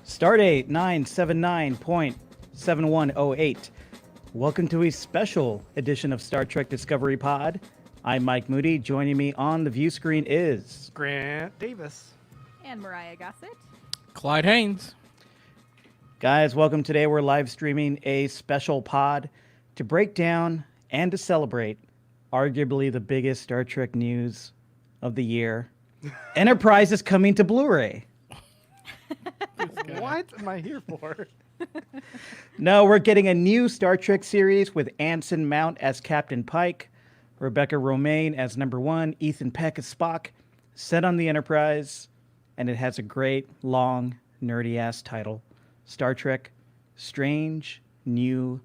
Stardate 979.7108. Welcome to a special edition of Star Trek Discovery Pod. I'm Mike Moody. Joining me on the view screen is Grant Davis and Mariah Gossett. Clyde Haynes. Guys, welcome. Today we're live streaming a special pod to break down and to celebrate arguably the biggest Star Trek news of the year. Enterprise is coming to Blu-ray. What am I here for? No, we're getting a new Star Trek series with Anson Mount as Captain Pike, Rebecca Romijn as number 1, Ethan Peck as Spock, set on the Enterprise, and it has a great, long, nerdy-ass title, Star Trek Strange New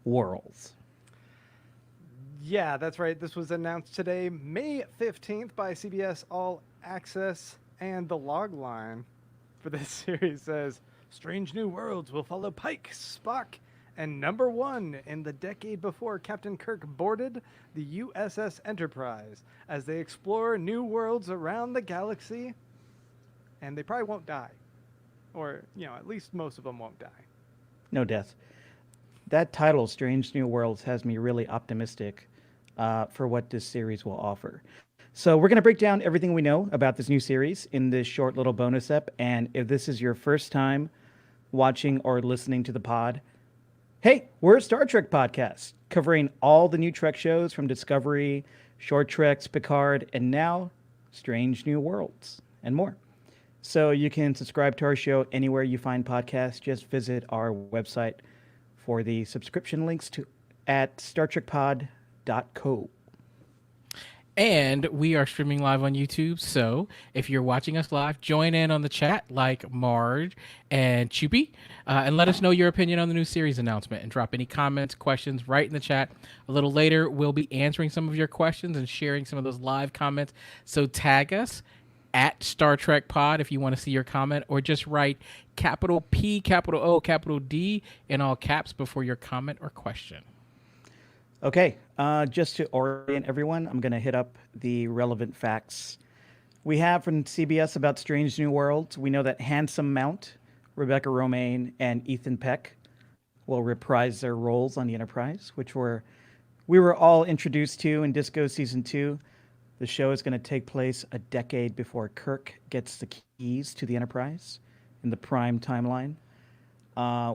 Worlds. Yeah, that's right. This was announced today, May 15th by CBS All Access, and the log line for this series says, Strange New Worlds will follow Pike, Spock, and number 1 in the decade before Captain Kirk boarded the USS Enterprise as they explore new worlds around the galaxy, and they probably won't die. Or, at least most of them won't die. No death. That title, Strange New Worlds, has me really optimistic for what this series will offer. So we're going to break down everything we know about this new series in this short little bonus ep. And if this is your first time watching or listening to the pod, hey, we're a Star Trek podcast covering all the new Trek shows from Discovery, Short Treks, Picard, and now Strange New Worlds and more. So you can subscribe to our show anywhere you find podcasts. Just visit our website for the subscription links at StarTrekPod.co. And we are streaming live on YouTube. So if you're watching us live, join in on the chat like Marge and Choopy, and let us know your opinion on the new series announcement and drop any comments, questions right in the chat. A little later, we'll be answering some of your questions and sharing some of those live comments. So tag us at Star Trek Pod if you want to see your comment, or just write capital P, capital O, capital D in all caps before your comment or question. Okay, just to orient everyone, I'm going to hit up the relevant facts we have from CBS about Strange New Worlds. We know that Handsom Mount, Rebecca Romijn, and Ethan Peck will reprise their roles on the Enterprise, which we were all introduced to in Disco Season 2. The show is going to take place a decade before Kirk gets the keys to the Enterprise in the Prime timeline.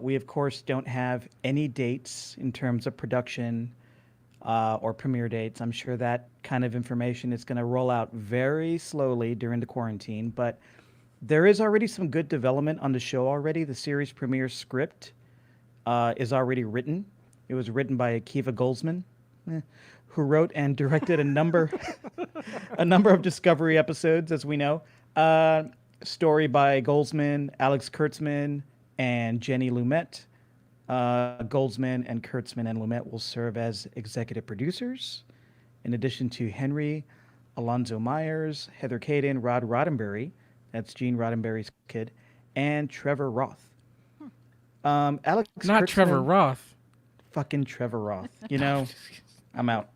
We, of course, don't have any dates in terms of production or premiere dates. I'm sure that kind of information is going to roll out very slowly during the quarantine, but there is already some good development on the show already. The series premiere script is already written. It was written by Akiva Goldsman, who wrote and directed a number of Discovery episodes, as we know. Story by Goldsman, Alex Kurtzman, and Jenny Lumet. Goldsman and Kurtzman and Lumet will serve as executive producers, in addition to Henry Alonzo Myers, Heather Caden, Rod Roddenberry, that's Gene Roddenberry's kid, and Trevor Roth. Alex Not Kurtzman, Trevor Roth. Fucking Trevor Roth. I'm out.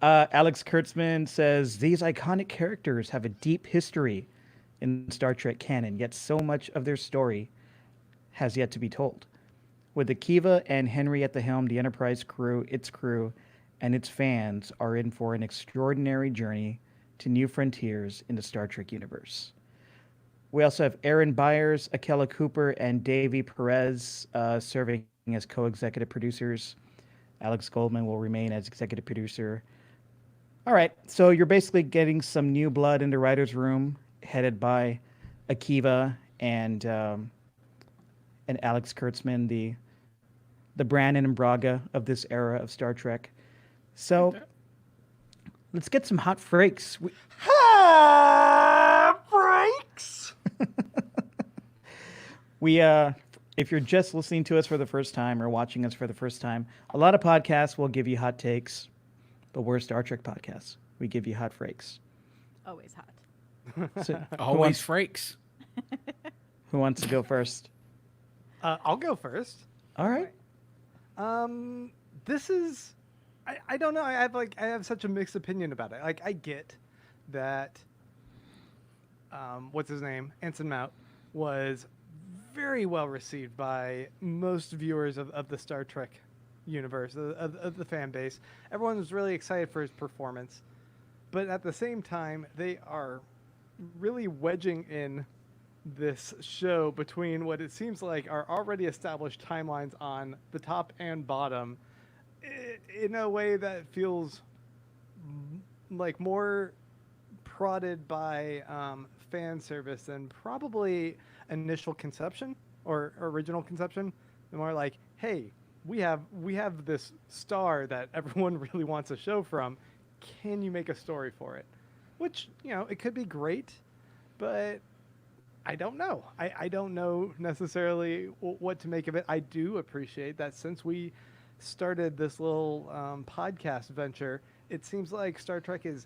Alex Kurtzman says, these iconic characters have a deep history in Star Trek canon, yet so much of their story has yet to be told. With Akiva and Henry at the helm, the Enterprise crew, and its fans are in for an extraordinary journey to new frontiers in the Star Trek universe. We also have Aaron Byers, Akela Cooper, and Davey Perez serving as co-executive producers. Alex Goldman will remain as executive producer. All right, so you're basically getting some new blood in the writer's room, headed by Akiva and Alex Kurtzman, the Brannon and Braga of this era of Star Trek. So let's get some hot freaks. Hot freaks! If you're just listening to us for the first time or watching us for the first time, a lot of podcasts will give you hot takes, but we're a Star Trek podcast. We give you hot freaks. Always hot. So, Always freaks. who wants to go first? I'll go first. All right. this is, I don't know. I have such a mixed opinion about it. Like I get that what's his name? Anson Mount was very well received by most viewers of the Star Trek universe, of the fan base. Everyone was really excited for his performance. But at the same time, they are really wedging in this show between what it seems like are already established timelines on the top and bottom in a way that feels like more prodded by fan service than probably initial conception or original conception. They're more like, hey, we have this star that everyone really wants a show from. Can you make a story for it? Which, it could be great, but I don't know. I don't know necessarily what to make of it. I do appreciate that since we started this little podcast venture, it seems like Star Trek is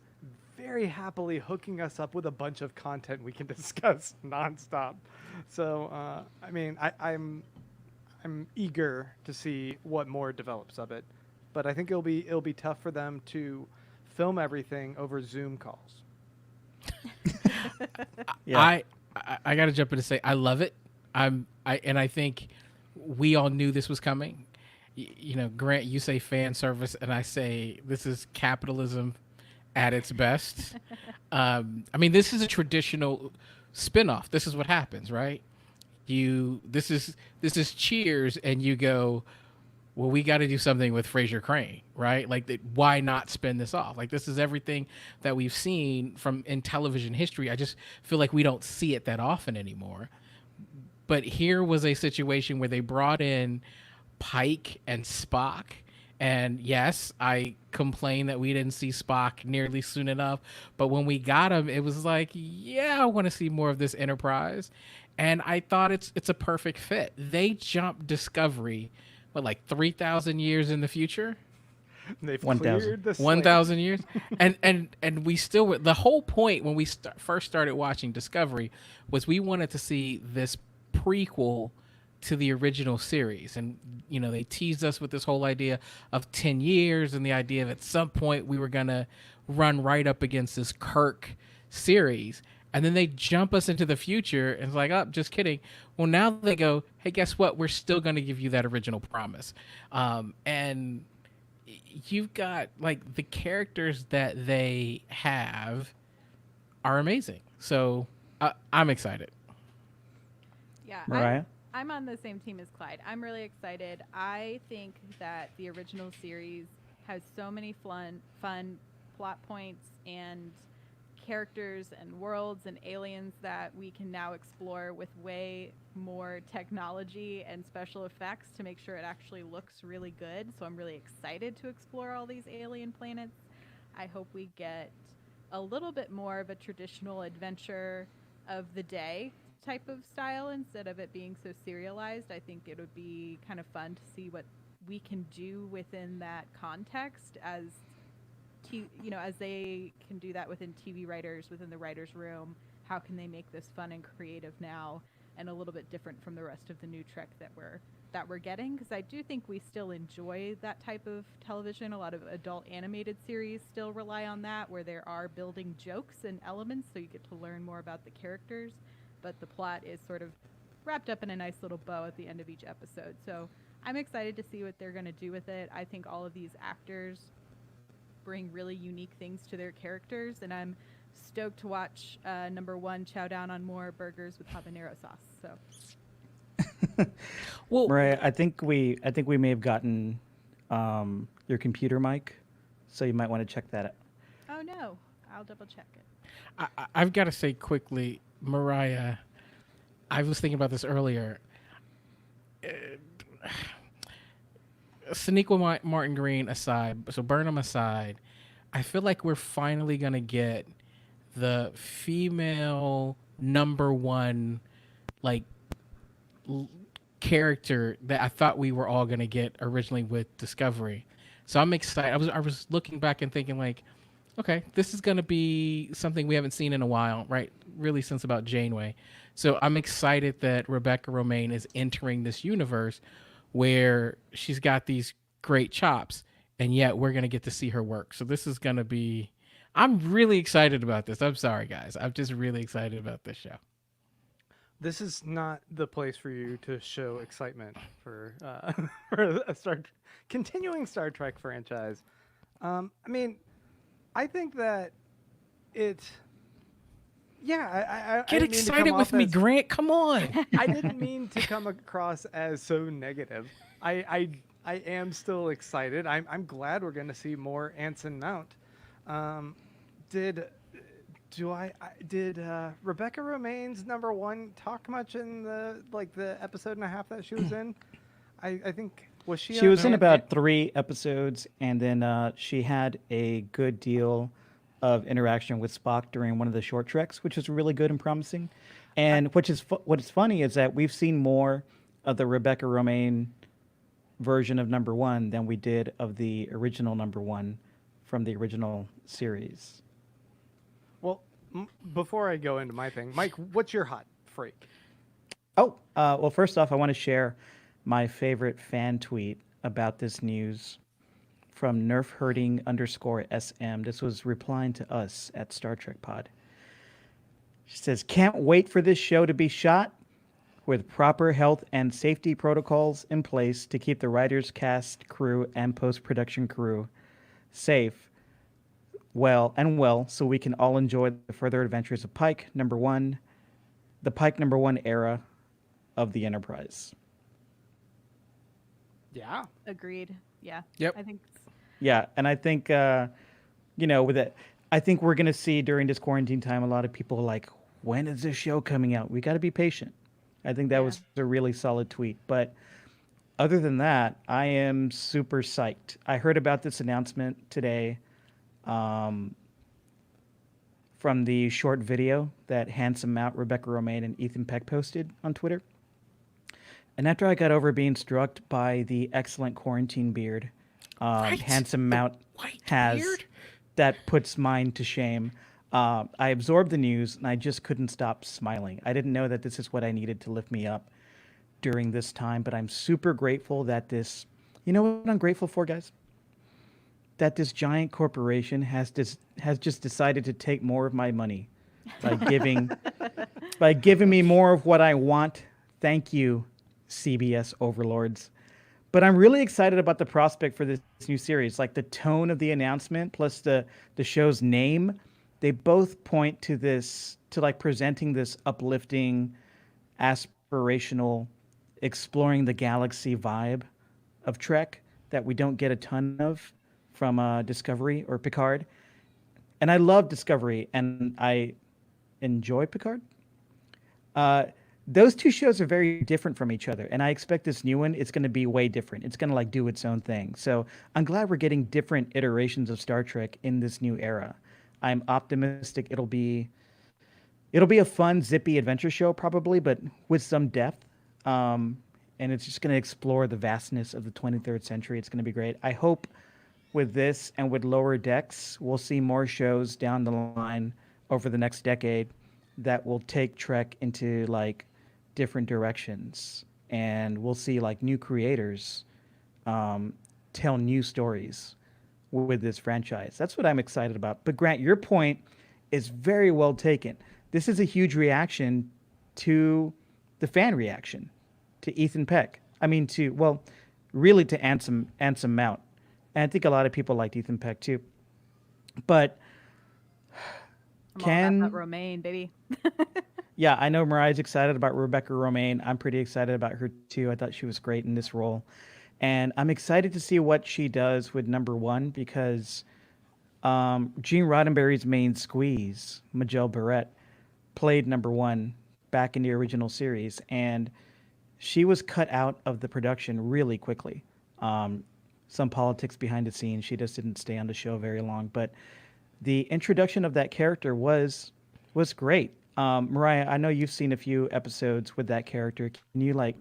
very happily hooking us up with a bunch of content we can discuss nonstop. So, I'm eager to see what more develops of it, but I think it'll be tough for them to film everything over Zoom calls. Yeah. I got to jump in and say I love it. I think we all knew this was coming. Grant, you say fan service, and I say this is capitalism at its best. This is a traditional spinoff. This is what happens, right? This is Cheers, and you go, well, we got to do something with Fraser Crane, right? Like, why not spin this off? Like, this is everything that we've seen in television history. I just feel like we don't see it that often anymore. But here was a situation where they brought in Pike and Spock. And yes, I complain that we didn't see Spock nearly soon enough. But when we got him, it was like, yeah, I want to see more of this Enterprise. And I thought it's a perfect fit. They jumped Discovery, 3,000 years in the future? They've 1,000. cleared the slate. 1,000 years? and we still were, the whole point when we first started watching Discovery was we wanted to see this prequel to the original series. And, they teased us with this whole idea of 10 years and the idea of at some point we were going to run right up against this Kirk series. And then they jump us into the future and it's like, oh, just kidding. Well, now they go, hey, guess what? We're still going to give you that original promise. And you've got the characters that they have are amazing. So I'm excited. Yeah, Mariah? I'm on the same team as Clyde. I'm really excited. I think that the original series has so many fun plot points and characters and worlds and aliens that we can now explore with way more technology and special effects to make sure it actually looks really good. So I'm really excited to explore all these alien planets. I hope we get a little bit more of a traditional adventure of the day type of style instead of it being so serialized. I think it would be kind of fun to see what we can do within that context as as they can do that within TV writers, within the writer's room. How can they make this fun and creative now and a little bit different from the rest of the new Trek that we're getting? Because I do think we still enjoy that type of television. A lot of adult animated series still rely on that, where there are building jokes and elements so you get to learn more about the characters, but the plot is sort of wrapped up in a nice little bow at the end of each episode. So I'm excited to see what they're going to do with it. I think all of these actors bring really unique things to their characters, and I'm stoked to watch number one chow down on more burgers with habanero sauce. So, Well, Mariah, I think we may have gotten your computer mic, so you might want to check that out. oh no, I'll double check it. I've got to say quickly, Mariah, I was thinking about this earlier. Sonequa Martin Green aside, so Burnham aside, I feel like we're finally going to get the female number one, character that I thought we were all going to get originally with Discovery. So I'm excited. I was looking back and thinking okay, this is going to be something we haven't seen in a while, right? Really since about Janeway. So I'm excited that Rebecca Romijn is entering this universe where she's got these great chops, and yet we're gonna get to see her work. So this is gonna be. I'm really excited about this. I'm sorry, guys. I'm just really excited about this show. This is not the place for you to show excitement for for a continuing Star Trek franchise. I mean, I think that it. Yeah, I Get didn't mean to excited come with off me, as, Grant. Come on. I didn't mean to come across as so negative. I am still excited. I'm glad we're going to see more Anson Mount. Did did Rebecca Romijn's #1 talk much in the episode and a half that she was in? I think She was in about 3 episodes, and then she had a good deal of interaction with Spock during one of the short treks, which is really good and promising. And what is funny is that we've seen more of the Rebecca Romijn version of #1 than we did of the original #1 from the original series. Well, before I go into my thing, Mike, what's your hot freak? Oh, well, first off, I want to share my favorite fan tweet about this news from nerfherding_SM. This was replying to us at Star Trek Pod. She says, "Can't wait for this show to be shot with proper health and safety protocols in place to keep the writers, cast, crew, and post-production crew safe, well, so we can all enjoy the further adventures of Pike #1, the Pike #1 era of the Enterprise." Yeah. Agreed. Yeah. Yep. I think Yeah, and I think with it, I think we're gonna see during this quarantine time a lot of people like, when is this show coming out? We got to be patient. I think that was a really solid tweet. But other than that, I am super psyched. I heard about this announcement today from the short video that Handsom Mount, Rebecca Romijn, and Ethan Peck posted on Twitter. And after I got over being struck by the excellent quarantine beard Handsom Mount has, beard? that puts mine to shame, I absorbed the news and I just couldn't stop smiling. I didn't know that this is what I needed to lift me up during this time, but I'm super grateful that this, you know what I'm grateful for, guys? That this giant corporation has just decided to take more of my money by giving me more of what I want. Thank you, CBS overlords. But I'm really excited about the prospect for this new series. Like the tone of the announcement plus the show's name, they both point to this, to like presenting this uplifting, aspirational, exploring the galaxy vibe of Trek that we don't get a ton of from Discovery or Picard. And I love Discovery and I enjoy Picard. Those two shows are very different from each other, and I expect this new one, it's going to be way different. It's going to like do its own thing. So I'm glad we're getting different iterations of Star Trek in this new era. I'm optimistic it'll be a fun, zippy adventure show probably, but with some depth. And it's just going to explore the vastness of the 23rd century. It's going to be great. I hope with this and with Lower Decks, we'll see more shows down the line over the next decade that will take Trek into like different directions, and we'll see like new creators tell new stories with this franchise. That's what I'm excited about. But Grant, your point is very well taken. This is a huge reaction to the fan reaction to Ethan Peck. I mean, really to Anson Mount. And I think a lot of people liked Ethan Peck too. But I'm all about that Romijn, baby. yeah, I know Mariah's excited about Rebecca Romijn. I'm pretty excited about her too. I thought she was great in this role. And I'm excited to see what she does with #1 because Gene Roddenberry's main squeeze, Majel Barrett, played #1 back in the original series. And she was cut out of the production really quickly. Some politics behind the scenes. She just didn't stay on the show very long. But the introduction of that character was great. Mariah, I know you've seen a few episodes with that character. Can you like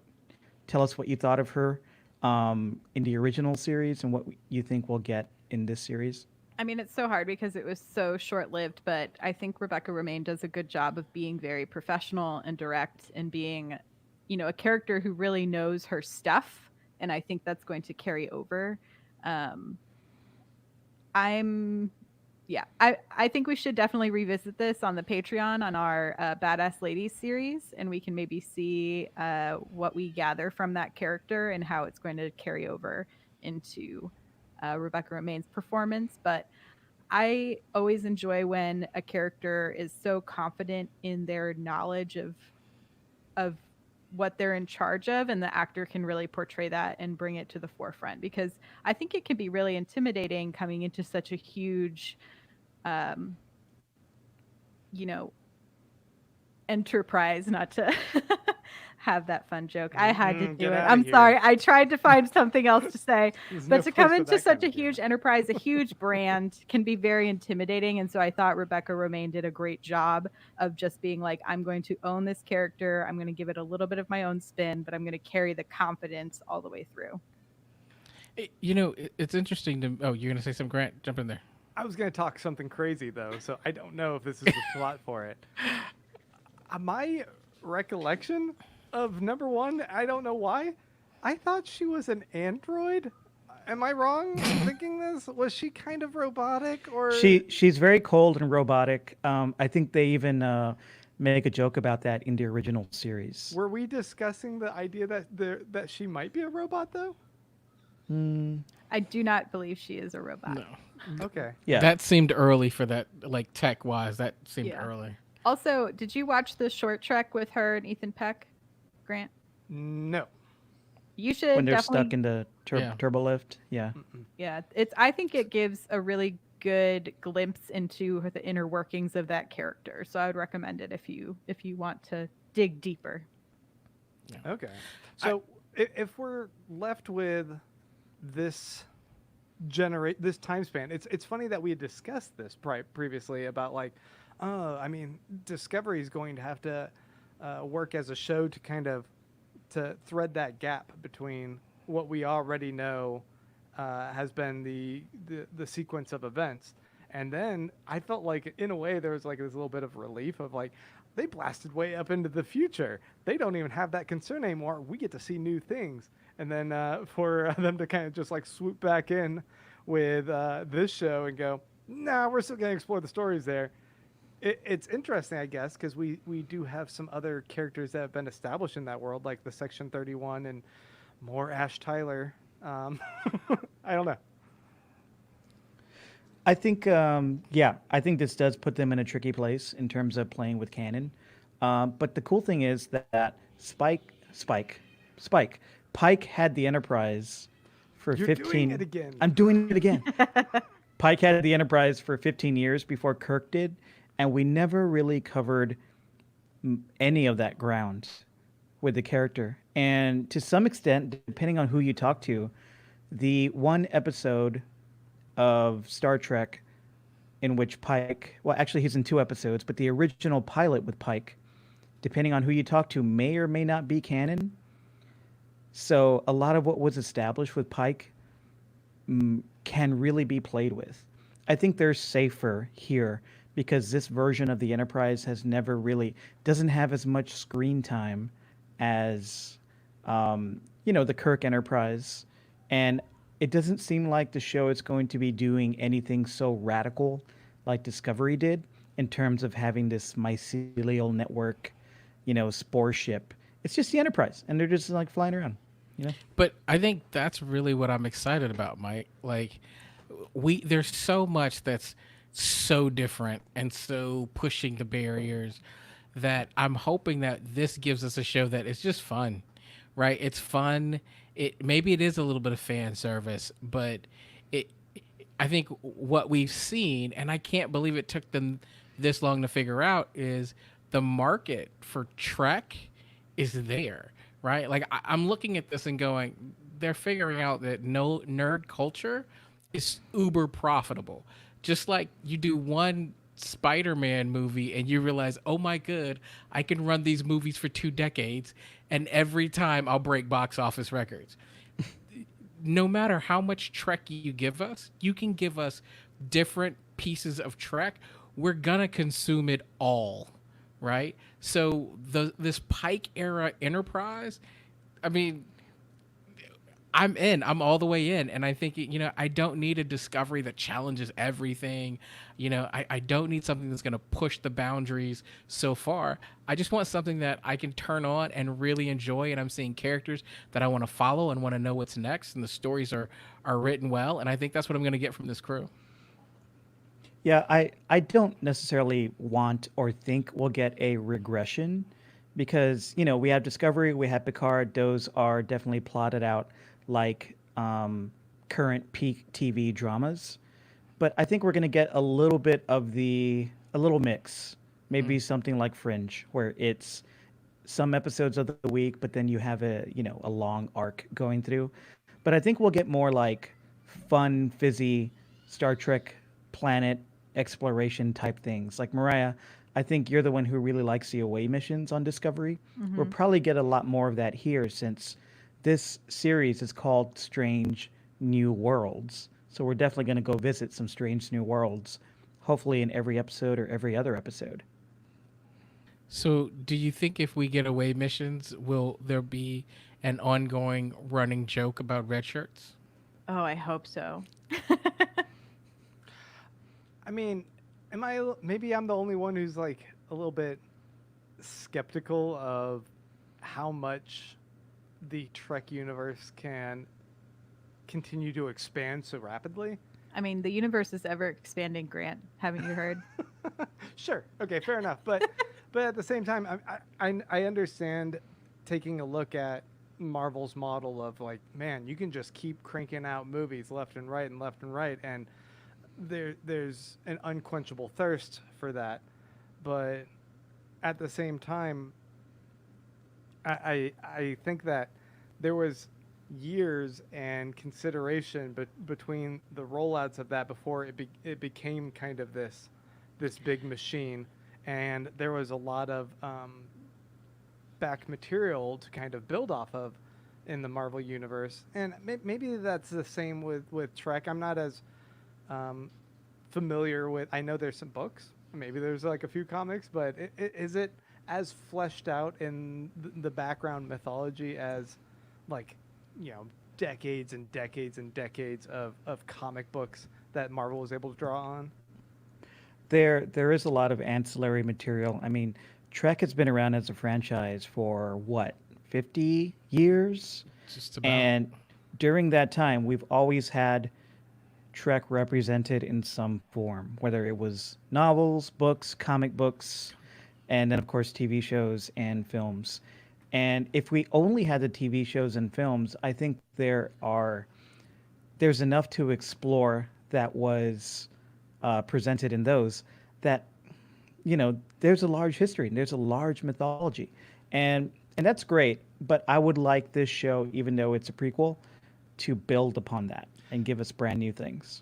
tell us what you thought of her in the original series and what you think we'll get in this series? I mean, it's so hard because it was so short-lived, but I think Rebecca Romijn does a good job of being very professional and direct and being, a character who really knows her stuff. And I think that's going to carry over. I think we should definitely revisit this on the Patreon on our Badass Ladies series, and we can maybe see what we gather from that character and how it's going to carry over into Rebecca Romijn's performance. But I always enjoy when a character is so confident in their knowledge of what they're in charge of, and the actor can really portray that and bring it to the forefront, because I think it can be really intimidating coming into such a huge you know, enterprise, not to have that fun joke. I had to do Get it. outta I'm here. sorry. I tried to find something else to say. There's But no to place come for into that such kind a of humor. huge enterprise, a huge brand, can be very intimidating. And so I thought Rebecca Romijn did a great job of just being like, I'm going to own this character. I'm going to give it a little bit of my own spin, but I'm going to carry the confidence all the way through. It's interesting to. Oh, you're gonna say some Grant? Jump in there. I was going to talk something crazy, though, so I don't know if this is the slot for it. My recollection of number one, I don't know why, I thought she was an android. Am I wrong thinking this? Was she kind of robotic, or She's very cold and robotic. I think they even make a joke about that in the original series. were we discussing the idea that she might be a robot, though? I do not believe she is a robot. No, Okay. Yeah. that seemed early for that. Like tech wise, that seemed Yeah. early. Also, did you watch the short trek with her and Ethan Peck, Grant? No. You should when they're definitely stuck in the Yeah. turbo lift. Yeah. Yeah, I think it gives a really good glimpse into the inner workings of that character. So I would recommend it if you want to dig deeper. Okay. So if we're left with this this time span, it's funny that we had discussed this previously about like, I mean, Discovery is going to have to work as a show to kind of to thread that gap between what we already know has been the sequence of events. And then I felt like, in a way, there was like this little bit of relief of like, they blasted way up into the future. They don't even have that concern anymore. We get to see new things. And then for them to kind of just like swoop back in with this show and go, nah, we're still going to explore the stories there. It's interesting, I guess, because we do have some other characters that have been established in that world, like the Section 31 and more Ash Tyler. I don't know. I think, I think this does put them in a tricky place in terms of playing with canon. But the cool thing is that Pike had the Enterprise for You're 15. doing it again. I'm doing it again. Pike had the Enterprise for 15 years before Kirk did, and we never really covered any of that ground with the character. And to some extent, depending on who you talk to, the one episode of Star Trek in which Pike, well, actually he's in 2 episodes, but the original pilot with Pike, depending on who you talk to, may or may not be canon. So a lot of what was established with Pike can really be played with. I think they're safer here because this version of the Enterprise has never really, doesn't have as much screen time as, the Kirk Enterprise. And it doesn't seem like the show is going to be doing anything so radical like Discovery did in terms of having this mycelial network, spore ship. It's just the Enterprise, and they're just like flying around. But I think that's really what I'm excited about, Mike. Like, there's so much that's so different and so pushing the barriers that I'm hoping that this gives us a show that is just fun, right? It's fun. Maybe it is a little bit of fan service, but I think what we've seen, and I can't believe it took them this long to figure out, is the market for Trek is there. Right? Like I'm looking at this and going, they're figuring out that no nerd culture is uber profitable. Just like you do one Spider-Man movie and you realize, oh my good, I can run these movies for 2 decades and every time I'll break box office records. No matter how much Trek you give us, you can give us different pieces of Trek. We're gonna consume it all. Right? So this Pike era Enterprise, I mean, I'm in. I'm all the way in. And I think, I don't need a discovery that challenges everything. I don't need something that's going to push the boundaries so far. I just want something that I can turn on and really enjoy. And I'm seeing characters that I want to follow and want to know what's next. And the stories are written well. And I think that's what I'm going to get from this crew. Yeah, I don't necessarily want or think we'll get a regression because, we have Discovery, we have Picard. Those are definitely plotted out like current peak TV dramas. But I think we're going to get a little bit of a little mix, maybe something like Fringe, where it's some episodes of the week, but then you have a long arc going through. But I think we'll get more like fun, fizzy Star Trek planet exploration type things. Like Mariah, I think you're the one who really likes the away missions on Discovery. We'll probably get a lot more of that here since this series is called Strange New Worlds. So we're definitely going to go visit some strange new worlds, hopefully in every episode or every other episode. So, do you think if we get away missions, will there be an ongoing running joke about red shirts? Oh, I hope so. I mean, maybe I'm the only one who's like a little bit skeptical of how much the Trek universe can continue to expand so rapidly. I mean, the universe is ever expanding, Grant. Haven't you heard? Sure. Okay, fair enough. But at the same time, I understand taking a look at Marvel's model of like, man, you can just keep cranking out movies left and right and left and right, and there's an unquenchable thirst for that. But at the same time, I think that there was years and consideration between the rollouts of that before it became kind of this big machine, and there was a lot of back material to kind of build off of in the Marvel universe. And maybe that's the same with Trek. I'm not as familiar with. I know there's some books, maybe there's like a few comics, but is it as fleshed out in the background mythology as like, decades and decades and decades of comic books that Marvel was able to draw on? There is a lot of ancillary material. I mean, Trek has been around as a franchise for what, 50 years? Just about. And during that time, we've always had Trek represented in some form, whether it was novels, books, comic books, and then, of course, TV shows and films. And if we only had the TV shows and films, I think there's enough to explore that was presented in those that, there's a large history and there's a large mythology. And that's great. But I would like this show, even though it's a prequel, to build upon that and give us brand new things.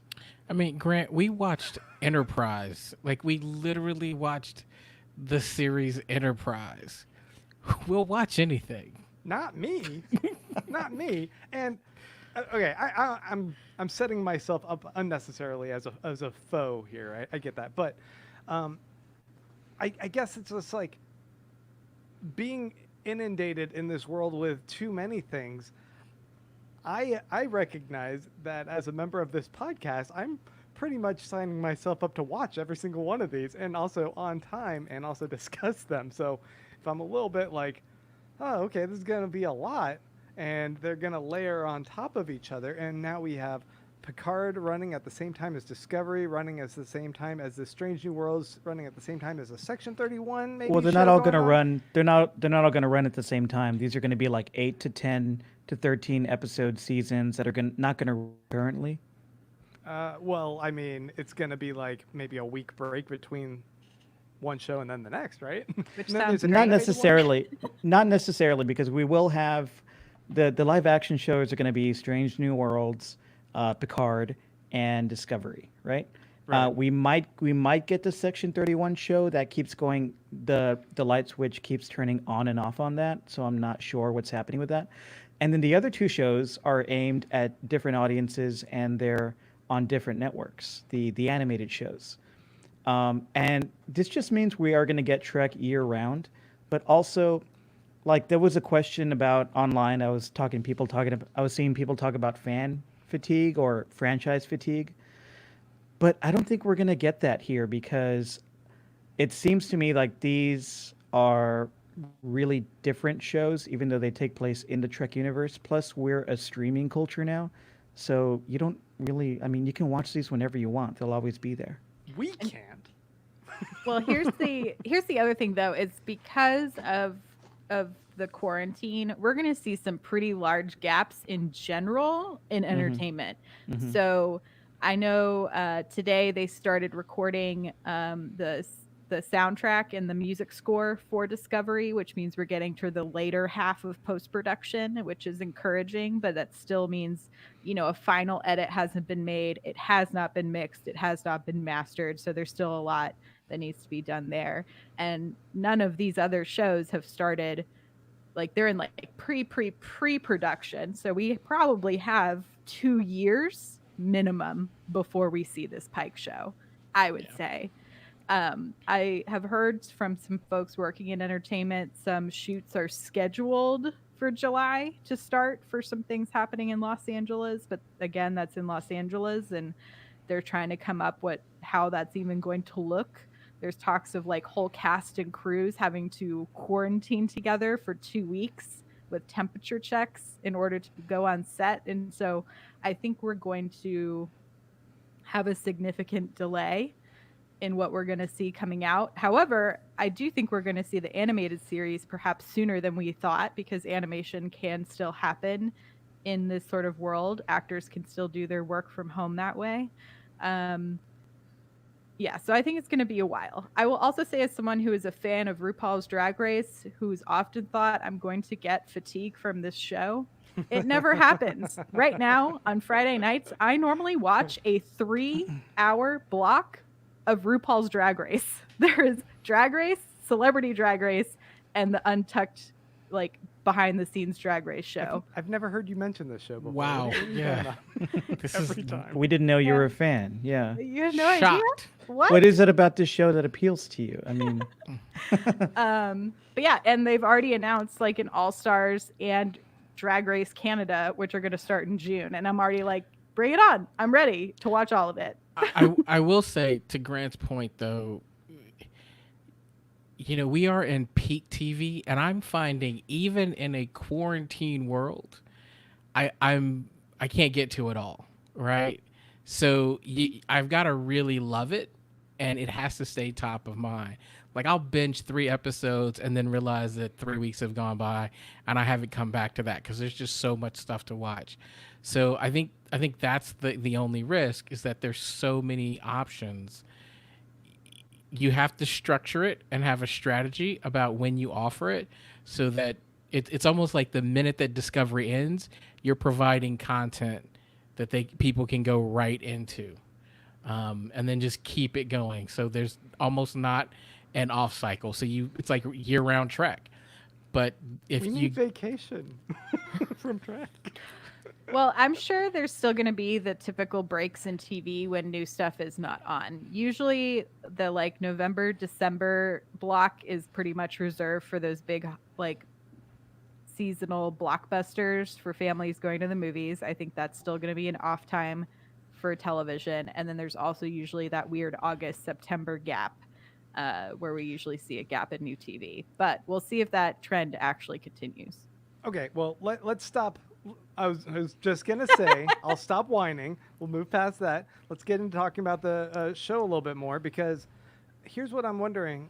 I mean, Grant, we watched Enterprise. Like, we literally watched the series Enterprise. We'll watch anything. Not me. Not me. And okay, I'm setting myself up unnecessarily as a foe here. I get that, but I guess it's just like being inundated in this world with too many things. I recognize that as a member of this podcast, I'm pretty much signing myself up to watch every single one of these, and also on time, and also discuss them. So if I'm a little bit like, oh, okay, this is going to be a lot, and they're going to layer on top of each other, and now we have Picard running at the same time as Discovery, running at the same time as the Strange New Worlds, running at the same time as a Section 31. Maybe. Well, they're not all going to run. They're not all going to run at the same time. These are going to be like 8 to 10 to 13 episode seasons that are not going to run currently. Well, I mean, it's going to be like maybe a week break between one show and then the next, right? Which And then sounds there's an Not animated necessarily. Not necessarily, because we will have the live action shows are going to be Strange New Worlds, Picard, and Discovery, right? Right. We might get the Section 31 show that keeps going. The light switch keeps turning on and off on that, so I'm not sure what's happening with that. And then the other two shows are aimed at different audiences, and they're on different networks. The animated shows. And this just means we are going to get Trek year round, but also Like there was a question about online. I was seeing people talk about fan fatigue or franchise fatigue, but I don't think we're gonna get that here because it seems to me like these are really different shows, even though they take place in the Trek universe. Plus, we're a streaming culture now, so you don't really. I mean, you can watch these whenever you want; they'll always be there. We can't. Well, here's the other thing though. It's because of the quarantine, we're going to see some pretty large gaps in general in entertainment. So I know today they started recording the soundtrack and the music score for Discovery, which means we're getting to the later half of post-production, which is encouraging, but that still means, a final edit hasn't been made. It has not been mixed. It has not been mastered. So there's still a lot that needs to be done there. And none of these other shows have started, like they're in like pre-production. So we probably have 2 years minimum before we see this Pike show, I would say. I have heard from some folks working in entertainment, some shoots are scheduled for July to start for some things happening in Los Angeles. But again, that's in Los Angeles and they're trying to come up with how that's even going to look. There's talks of like whole cast and crews having to quarantine together for 2 weeks with temperature checks in order to go on set. And so I think we're going to have a significant delay in what we're going to see coming out. However, I do think we're going to see the animated series perhaps sooner than we thought, because animation can still happen in this sort of world. Actors can still do their work from home that way. Yeah, so I think it's going to be a while. I will also say, as someone who is a fan of RuPaul's Drag Race, who's often thought I'm going to get fatigue from this show, it never happens. Right now, on Friday nights, I normally watch a 3-hour block of RuPaul's Drag Race. There is Drag Race, Celebrity Drag Race, and the Untucked, like, behind-the-scenes Drag Race show. I've never heard you mention this show before. Wow. What are you Yeah. talking about? This Every is time. We didn't know you were a fan. Yeah. You have no idea? shocked. What is it about this show that appeals to you? I mean, But yeah, and they've already announced like an All Stars and Drag Race Canada, which are going to start in June. And I'm already like, bring it on. I'm ready to watch all of it. I will say, to Grant's point though, we are in peak TV, and I'm finding even in a quarantine world, I can't get to it all, right? So I've got to really love it, and it has to stay top of mind. Like, I'll binge 3 episodes and then realize that 3 weeks have gone by and I haven't come back to that because there's just so much stuff to watch. So I think that's the only risk, is that there's so many options. You have to structure it and have a strategy about when you offer it, so that it's almost like the minute that Discovery ends, you're providing content that people can go right into, and then just keep it going. So there's almost not an off cycle. So it's like year-round Trek. But if we need vacation from Trek. Well, I'm sure there's still going to be the typical breaks in TV when new stuff is not on. Usually the like November, December block is pretty much reserved for those big like seasonal blockbusters for families going to the movies. I think that's still going to be an off time for television. And then there's also usually that weird August, September gap where we usually see a gap in new TV. But we'll see if that trend actually continues. Okay, well, let's stop. I was just going to say, I'll stop whining. We'll move past that. Let's get into talking about the show a little bit more, because here's what I'm wondering.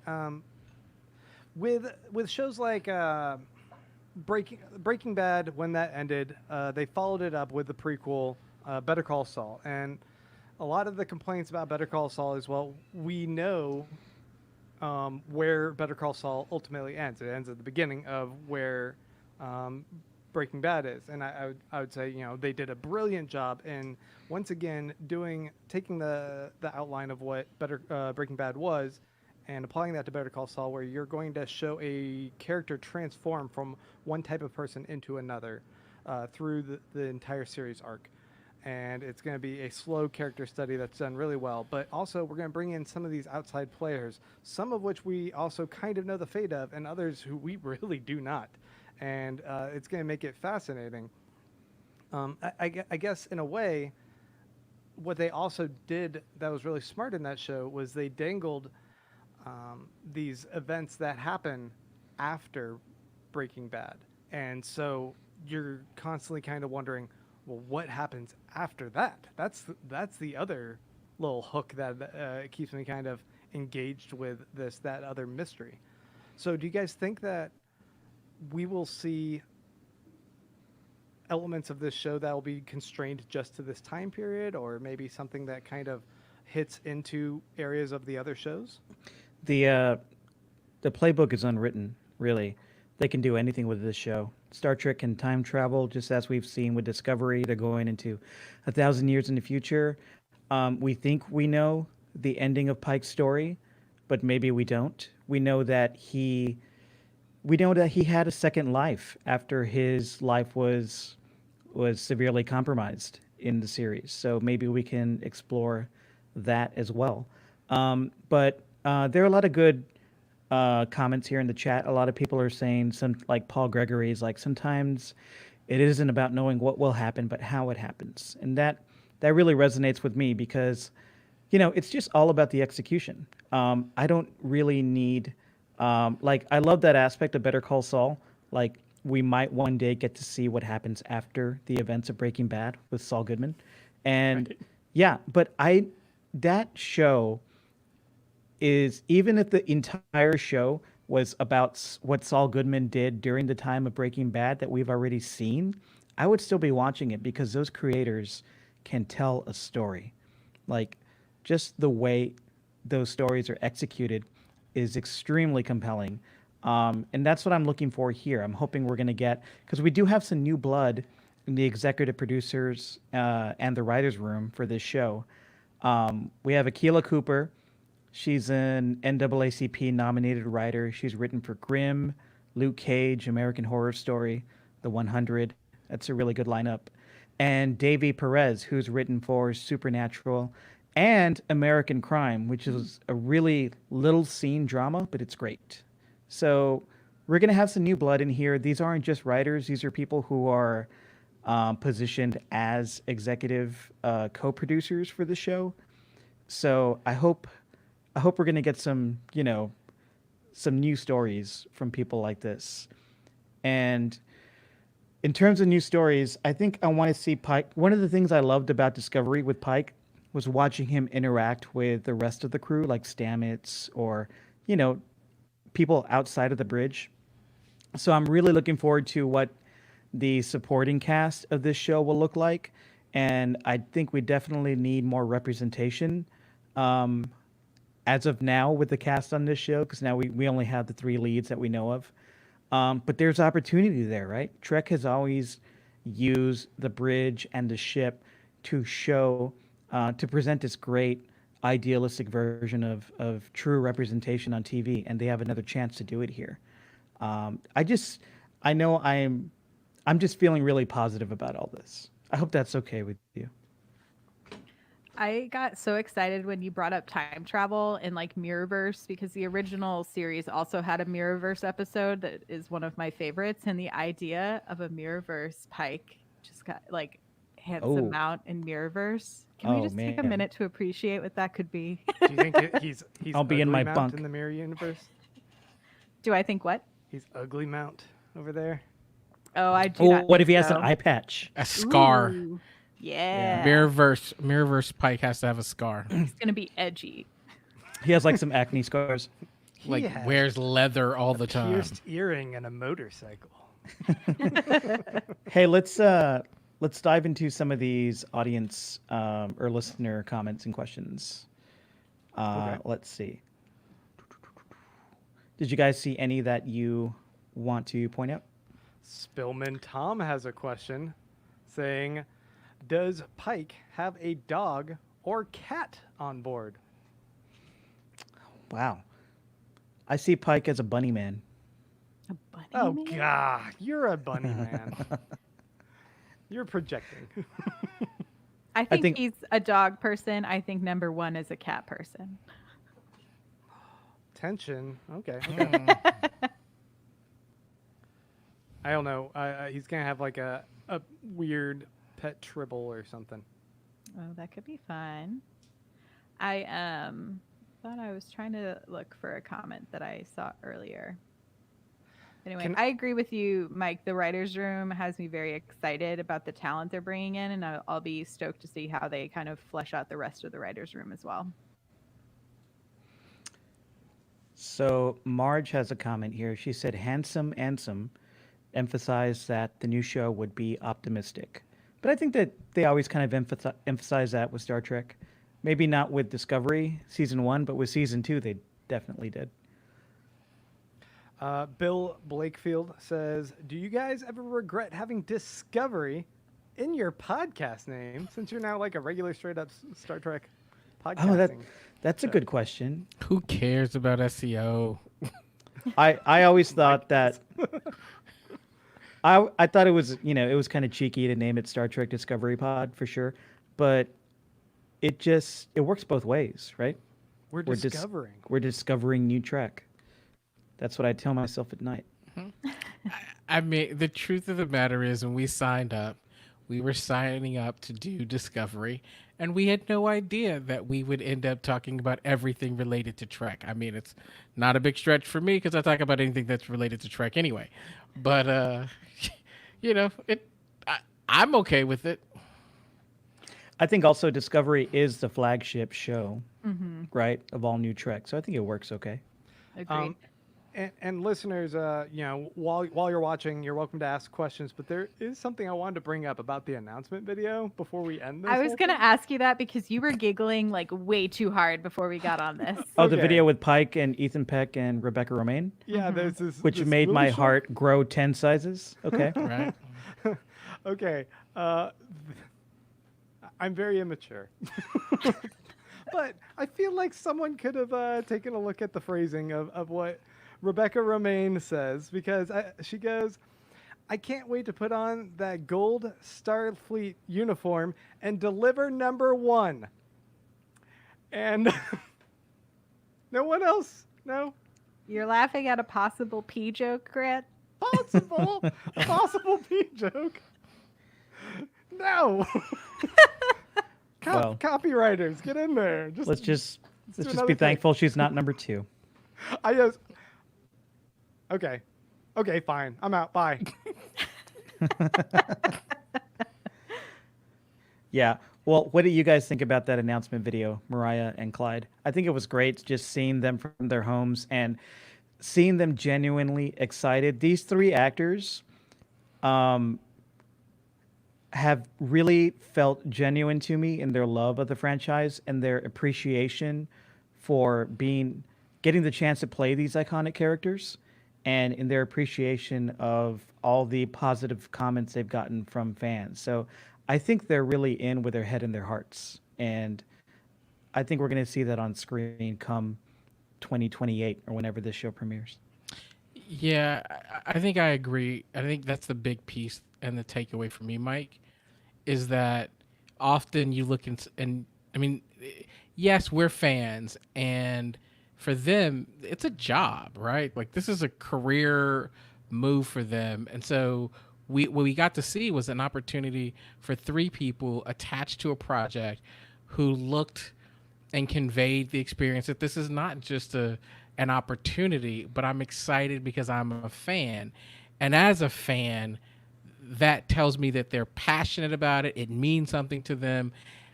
With shows like Breaking Bad, when that ended, they followed it up with the prequel, Better Call Saul. And a lot of the complaints about Better Call Saul is, well, we know where Better Call Saul ultimately ends. It ends at the beginning of where Breaking Bad is. And I would say, they did a brilliant job in, once again, taking the outline of what Breaking Bad was and applying that to Better Call Saul, where you're going to show a character transform from one type of person into another through the entire series arc. and it's going to be a slow character study that's done really well. But also, we're going to bring in some of these outside players, some of which we also kind of know the fate of, and others who we really do not. And it's going to make it fascinating. I guess, in a way, what they also did that was really smart in that show was they dangled these events that happen after Breaking Bad. And so you're constantly kind of wondering, well, what happens after that? That's the other little hook that keeps me kind of engaged with that other mystery. So do you guys think that we will see elements of this show that will be constrained just to this time period, or maybe something that kind of hits into areas of the other shows? The playbook is unwritten, really. They can do anything with this show. Star Trek can time travel, just as we've seen with Discovery. They're going into 1,000 years in the future. We think we know the ending of Pike's story, but maybe we don't. We know that he had a second life after his life was severely compromised in the series. So maybe we can explore that as well. But there are a lot of good comments here in the chat. A lot of people are saying, like Paul Gregory is like, sometimes it isn't about knowing what will happen, but how it happens. And that really resonates with me because, it's just all about the execution. I don't really need, I love that aspect of Better Call Saul. Like, we might one day get to see what happens after the events of Breaking Bad with Saul Goodman. And Right. yeah, but that show is, even if the entire show was about what Saul Goodman did during the time of Breaking Bad that we've already seen, I would still be watching it because those creators can tell a story. Like, just the way those stories are executed is extremely compelling. And that's what I'm looking for here. I'm hoping we're going to get, because we do have some new blood in the executive producers and the writers' room for this show. We have Akilah Cooper. She's an NAACP nominated writer. She's written for Grimm, Luke Cage, American Horror Story, The 100. That's a really good lineup. And Davy Perez, who's written for Supernatural and American Crime, which is a really little scene drama, but it's great. So we're going to have some new blood in here. These aren't just writers. These are people who are positioned as executive co-producers for the show. So I hope we're going to get some new stories from people like this. And in terms of new stories, I think I want to see Pike. One of the things I loved about Discovery with Pike was watching him interact with the rest of the crew, like Stamets or, people outside of the bridge. So I'm really looking forward to what the supporting cast of this show will look like. And I think we definitely need more representation as of now with the cast on this show, because now we only have the 3 leads that we know of. But there's opportunity there, right? Trek has always used the bridge and the ship to show, to present this great idealistic version of true representation on TV, and they have another chance to do it here. I'm just feeling really positive about all this. I hope that's okay with you. I got so excited when you brought up time travel and like Mirrorverse, because the original series also had a Mirrorverse episode that is one of my favorites, and the idea of a Mirrorverse Pike just got like Handsom Mount in Mirrorverse. Can we just take a minute to appreciate what that could be? Do you think he's I'll be in my Mount bunk in the mirror universe? Do I think what? He's Ugly Mount over there. Oh, I do. Not what think if he has so. an eye patch? A scar. Ooh, yeah. Mirrorverse Pike has to have a scar. He's gonna be edgy. He has like some acne scars. Like, has wears leather all the time. Pierced earring and a motorcycle. Hey, let's dive into some of these audience or listener comments and questions. Okay. Let's see. Did you guys see any that you want to point out? Spillman Tom has a question saying, does Pike have a dog or cat on board? Wow. I see Pike as a bunny man. A bunny Oh, man? God. You're a bunny man. You're projecting. I think, think- he's a dog person. I think number one is a cat person. Tension. Okay. Mm. I don't know. He's gonna have like a weird pet tribble or something. Oh, that could be fun. I thought I was trying to look for a comment that I saw earlier. Anyway, Can- I agree with you, Mike. The writers' room has me very excited about the talent they're bringing in, and I'll be stoked to see how they kind of flesh out the rest of the writers' room as well. So Marge has a comment here. She said, Handsom Anson emphasized that the new show would be optimistic. But I think that they always kind of emphasize that with Star Trek. Maybe not with Discovery season 1, but with season 2, they definitely did. Bill Blakefield says, "Do you guys ever regret having Discovery in your podcast name, since you're now like a regular straight up Star Trek podcasting?" That's a good question. Who cares about SEO? I always thought that I thought it was, it was kind of cheeky to name it Star Trek Discovery Pod for sure, but it works both ways, right? We're discovering. We're discovering new Trek. That's what I tell myself at night. I mean, the truth of the matter is, when we signed up, we were signing up to do Discovery, and we had no idea that we would end up talking about everything related to Trek. I mean, it's not a big stretch for me because I talk about anything that's related to Trek anyway. But, I'm okay with it. I think also Discovery is the flagship show, right, of all new Trek. So I think it works okay. Agreed. And listeners, while you're watching, you're welcome to ask questions. But there is something I wanted to bring up about the announcement video before we end this. I was whole going to thing. ask you that because you were giggling like way too hard before we got on this. Oh, the Okay. video with Pike and Ethan Peck and Rebecca Romijn, Yeah, there's this, which this made really my short- heart grow 10 sizes. Okay. Right? Okay, I'm very immature. But I feel like someone could have taken a look at the phrasing of what Rebecca Romijn says, because she goes, "I can't wait to put on that gold Starfleet uniform and deliver number one." And no one else? No? You're laughing at a possible pee joke, Grant? Possible P joke? No. Well. Copywriters, get in there. Let's just do be another take. thankful she's not number 2. I just. Okay. Okay, fine. I'm out. Bye. Yeah. Well, what do you guys think about that announcement video, Mariah and Clyde? I think it was great just seeing them from their homes and seeing them genuinely excited. These 3 actors have really felt genuine to me in their love of the franchise and their appreciation for getting the chance to play these iconic characters, and in their appreciation of all the positive comments they've gotten from fans. So I think they're really in with their head in their hearts. And I think we're going to see that on screen come 2028 or whenever this show premieres. Yeah, I think I agree. I think that's the big piece and the takeaway for me, Mike, is that often you look and I mean, yes, we're fans, and for them, it's a job, right? Like, this is a career move for them. And so what we got to see was an opportunity for 3 people attached to a project who looked and conveyed the experience that this is not just an opportunity, but I'm excited because I'm a fan. And as a fan, that tells me that they're passionate about it. It means something to them.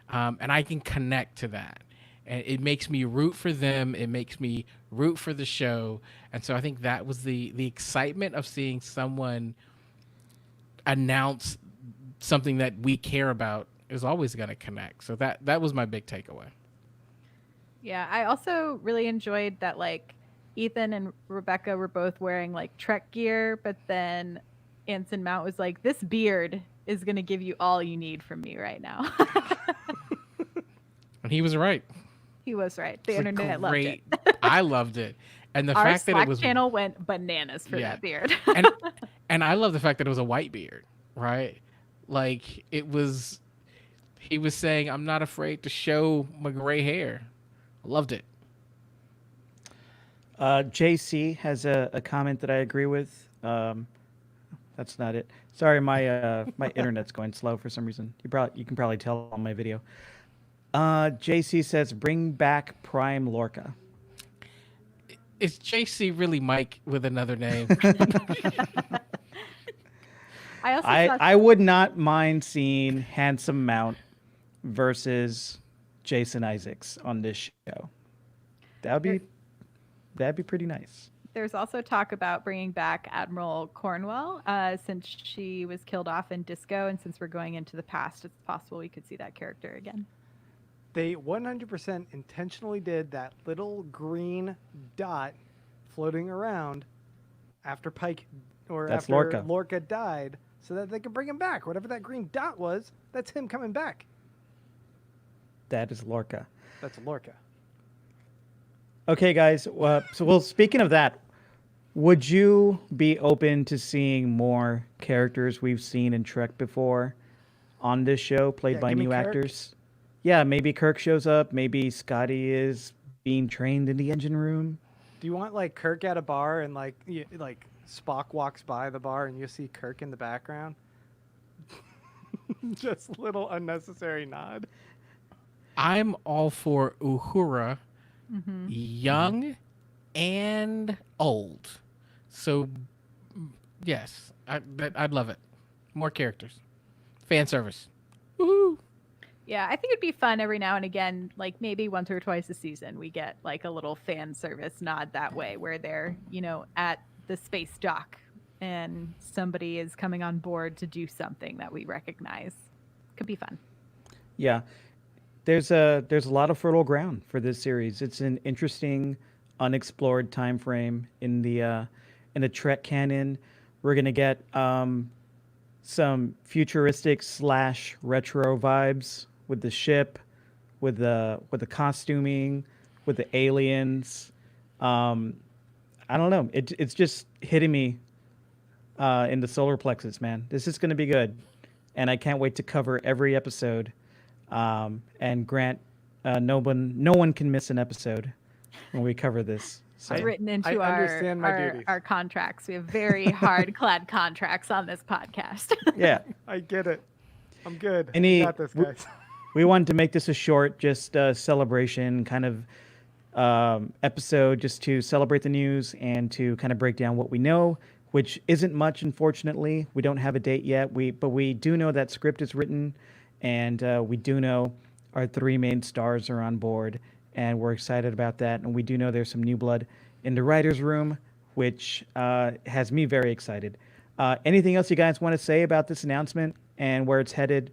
And I can connect to that. And it makes me root for them. It makes me root for the show. And so I think that was the excitement of seeing someone announce something that we care about is always going to connect. So that was my big takeaway. Yeah, I also really enjoyed that, like, Ethan and Rebecca were both wearing like Trek gear, but then Anson Mount was like, "This beard is going to give you all you need from me right now." And he was right. He was right. The It's a internet loved it. I loved it. And the Our fact that Slack it was channel went bananas for Yeah. that beard. and I love the fact that it was a white beard, right? Like, it was He was saying, "I'm not afraid to show my gray hair." I loved it. JC has a comment that I agree with. That's not it. Sorry, my internet's going slow for some reason. You can probably tell on my video. JC says, "Bring back Prime Lorca." Is JC really Mike with another name? I also thought I would not mind seeing Handsom Mount versus Jason Isaacs on this show. That'd be pretty nice. there's also talk about bringing back Admiral Cornwell, since she was killed off in Disco, and since we're going into the past, it's possible we could see that character again. They 100% intentionally did that little green dot floating around after Pike That's after Lorca. died, so that they could bring him back. Whatever that green dot was, that's him coming back. That is Lorca. That's Lorca. Okay, guys. Speaking of that, would you be open to seeing more characters we've seen in Trek before on this show, played Yeah, by give me new Kirk. actors? Yeah, maybe Kirk shows up. Maybe Scotty is being trained in the engine room. Do you want like Kirk at a bar and like Spock walks by the bar and you see Kirk in the background? Just a little unnecessary nod. I'm all for Uhura, Mm-hmm. young and old. So, yes, I'd love it. More characters, fan service. Woohoo! Yeah, I think it'd be fun every now and again, like maybe once or twice a season, we get like a little fan service nod that way, where they're, at the space dock and somebody is coming on board to do something that we recognize. Could be fun. Yeah, there's a lot of fertile ground for this series. It's an interesting, unexplored time frame in the Trek canon. We're gonna get some futuristic / retro vibes with the ship, with the costuming, with the aliens. I don't know. It's just hitting me in the solar plexus, man. This is gonna be good, and I can't wait to cover every episode. And Grant, no one can miss an episode when we cover this. So It's written into I understand my duties. our contracts. We have very hard clad contracts on this podcast. yeah, I get it. I'm good. Any- I got this, guys. we wanted to make this a short, just celebration kind of episode, just to celebrate the news and to kind of break down what we know, which isn't much, unfortunately. We don't have a date yet. But we do know that script is written, and we do know our 3 main stars are on board, and we're excited about that. And we do know there's some new blood in the writers' room, which has me very excited. Anything else you guys want to say about this announcement and where it's headed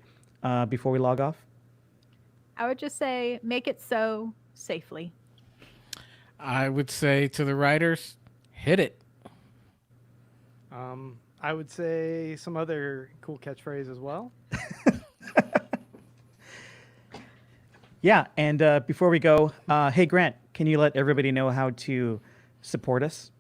before we log off? I would just say, make it so safely. I would say to the writers, hit it. I would say some other cool catchphrase as well. Yeah, and before we go, hey Grant, can you let everybody know how to support us?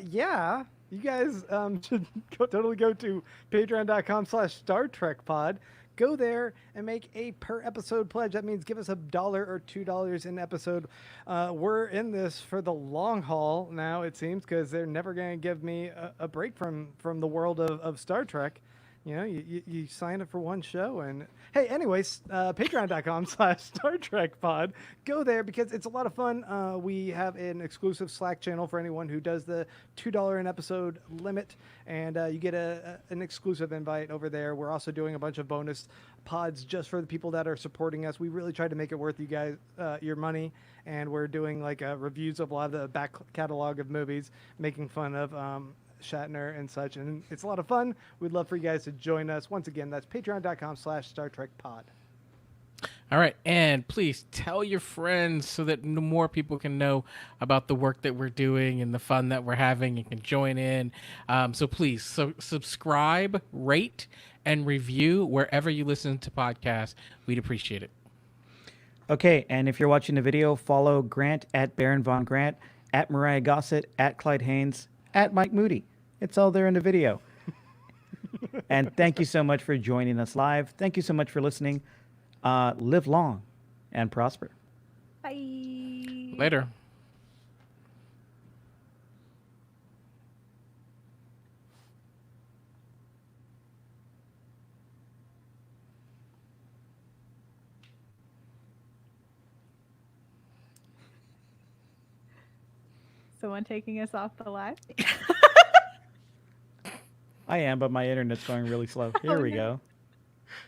Yeah, you guys should totally go to patreon.com/Star Trek Pod. Go there and make a per episode pledge. That means give us $1 or $2 an episode. We're in this for the long haul now, it seems, because they're never going to give me a break from the world of Star Trek. You know, you sign up for one show, and hey, anyways, patreon.com/Star Trek Pod. Go there because it's a lot of fun. We have an exclusive Slack channel for anyone who does the $2 an episode limit, and you get an exclusive invite over there. We're also doing a bunch of bonus pods just for the people that are supporting us. We really try to make it worth you guys your money, and we're doing like reviews of a lot of the back catalog of movies, making fun of Shatner and such, and it's a lot of fun. We'd love for you guys to join us. Once again, that's patreon.com/Star Trek Pod. All right, and please tell your friends so that more people can know about the work that we're doing and the fun that we're having and can join in. So please subscribe, rate, and review wherever you listen to podcasts. We'd appreciate it. Okay, and if you're watching the video, follow Grant at Baron Von Grant, at Mariah Gossett, at Clyde Haynes, at Mike Moody. It's all there in the video. And thank you so much for joining us live. Thank you so much for listening. Live long and prosper. Bye. Later. Someone taking us off the live? I am, but my internet's going really slow. Here Oh, we no. go.